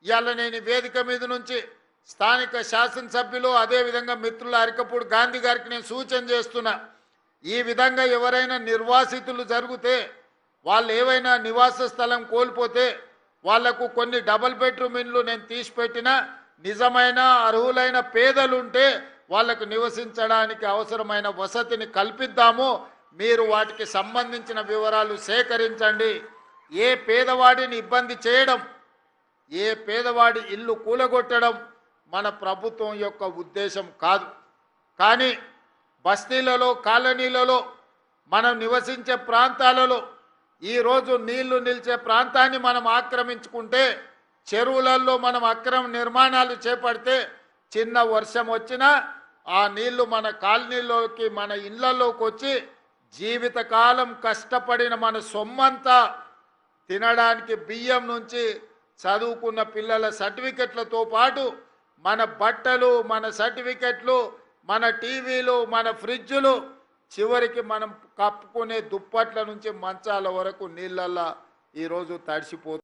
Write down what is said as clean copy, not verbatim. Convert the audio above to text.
ఇవాళ నేను ఈ వేదిక మీద నుంచి స్థానిక శాసనసభ్యులు అదేవిధంగా మిత్రుల అరికపూడి గాంధీ గారికి నేను సూచన చేస్తున్నా. ఈ విధంగా ఎవరైనా నిర్వాసితులు జరిగితే వాళ్ళు ఏవైనా నివాస స్థలం కోల్పోతే వాళ్లకు కొన్ని డబుల్ బెడ్రూమ్ ఇండ్లు నేను తీసిపెట్టినా నిజమైన అర్హులైన పేదలుంటే వాళ్లకు నివసించడానికి అవసరమైన వసతిని కల్పిద్దాము. మీరు వాటికి సంబంధించిన వివరాలు సేకరించండి. ఏ పేదవాడిని ఇబ్బంది చేయడం, ఏ పేదవాడి ఇల్లు కూలగొట్టడం మన ప్రభుత్వం యొక్క ఉద్దేశం కాదు. కానీ బస్తీలలో కాలనీలలో మనం నివసించే ప్రాంతాలలో ఈరోజు నీళ్లు నిలిచే ప్రాంతాన్ని మనం ఆక్రమించుకుంటే, చెరువులలో మనం అక్రమ నిర్మాణాలు చేపడితే చిన్న వర్షం వచ్చినా ఆ నీళ్లు మన కాలనీలోకి మన ఇళ్లలోకి వచ్చి జీవితకాలం కష్టపడిన మన సొమ్మంతా తినడానికి బియ్యం నుంచి చదువుకున్న పిల్లల సర్టిఫికెట్లతో పాటు మన బట్టలు, మన సర్టిఫికెట్లు, మన టీవీలు, మన ఫ్రిడ్జులు, చివరికి మనం కప్పుకునే దుప్పట్ల నుంచి మంచాల వరకు నీళ్ళల్లో ఈరోజు తడిసిపోతుంది.